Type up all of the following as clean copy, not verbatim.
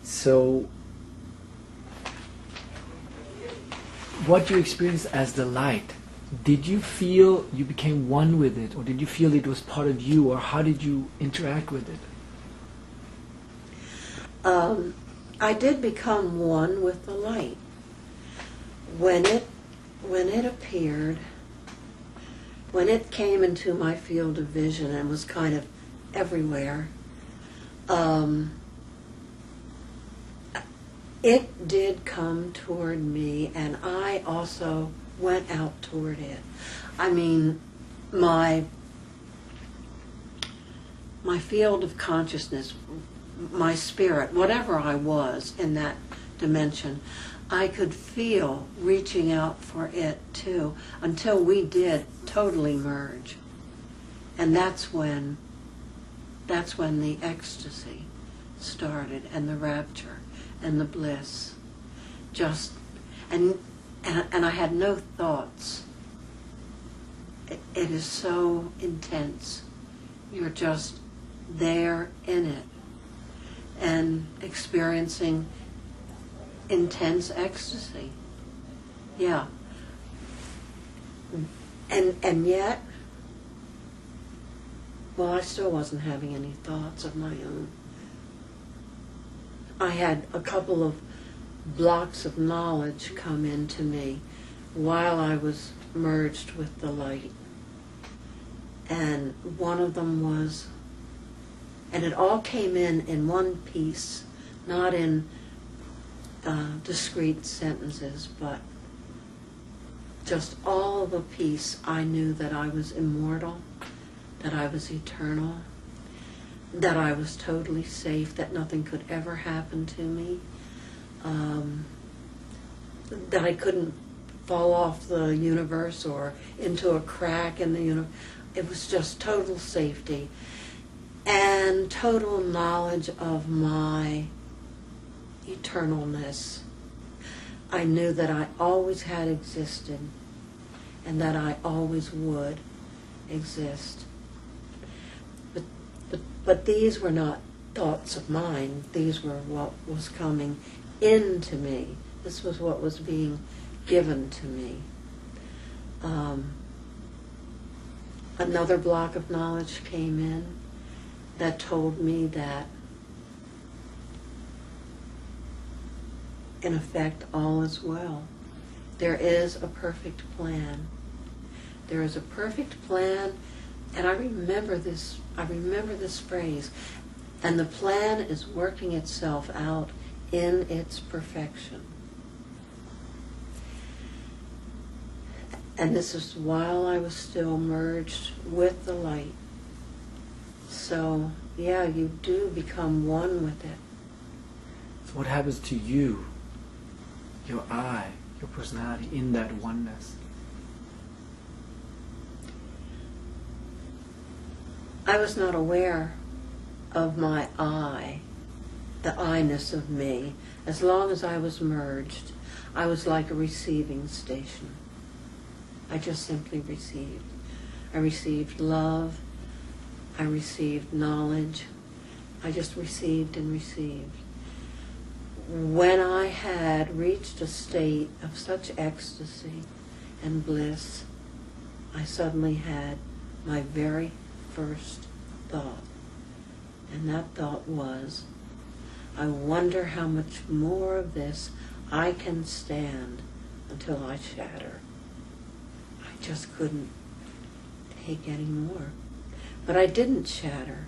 So, what you experienced as the light, did you feel you became one with it, or did you feel it was part of you, or how did you interact with it? I did become one with the light. When it appeared, when it came into my field of vision and was kind of everywhere, it did come toward me, and I also went out toward it. I mean, my field of consciousness, my spirit, whatever I was in that dimension, I could feel reaching out for it too, until we did totally merge. And that's when the ecstasy started, and the rapture and the bliss. And I had no thoughts. It is so intense. You're just there in it and experiencing intense ecstasy. Yeah. And yet, well, I still wasn't having any thoughts of my own. I had a couple of blocks of knowledge come into me while I was merged with the light. And one of them was, and it all came in one piece, not in discrete sentences, but just all of a piece. I knew that I was immortal, that I was eternal, that I was totally safe, that nothing could ever happen to me, that I couldn't fall off the universe or into a crack in the universe. It was just total safety and total knowledge of my eternalness. I knew that I always had existed and that I always would exist. But these were not thoughts of mine. These were what was coming into me. This was what was being given to me. Another block of knowledge came in that told me that, in effect, all is well. There is a perfect plan. There is a perfect plan, and I remember this phrase, and the plan is working itself out in its perfection. And this is while I was still merged with the light. So, yeah, you do become one with it. So what happens to you, your I, your personality, in that oneness? I was not aware of my I, the I-ness of me. As long as I was merged, I was like a receiving station. I just simply received. I received love. I received knowledge. I just received and received. When I had reached a state of such ecstasy and bliss, I suddenly had my very first thought. And that thought was, I wonder how much more of this I can stand until I shatter. I just couldn't take any more. But I didn't shatter,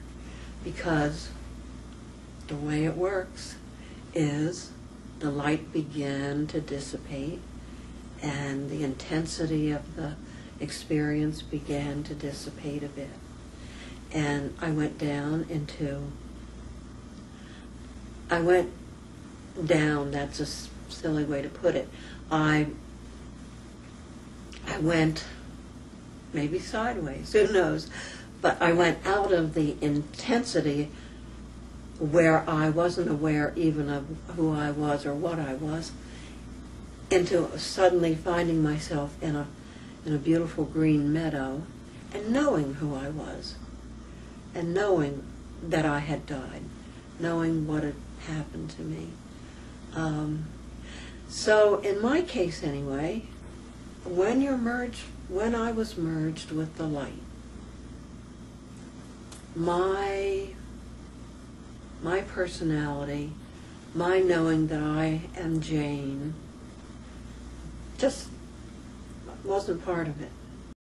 because the way it works is the light began to dissipate and the intensity of the experience began to dissipate a bit. And I went down, that's a silly way to put it. I went maybe sideways, who knows, but I went out of the intensity where I wasn't aware even of who I was or what I was, into suddenly finding myself in a beautiful green meadow and knowing who I was and knowing that I had died, knowing what had happened to me. So in my case anyway, when I was merged with the light, my personality, my knowing that I am Jane, just wasn't part of it.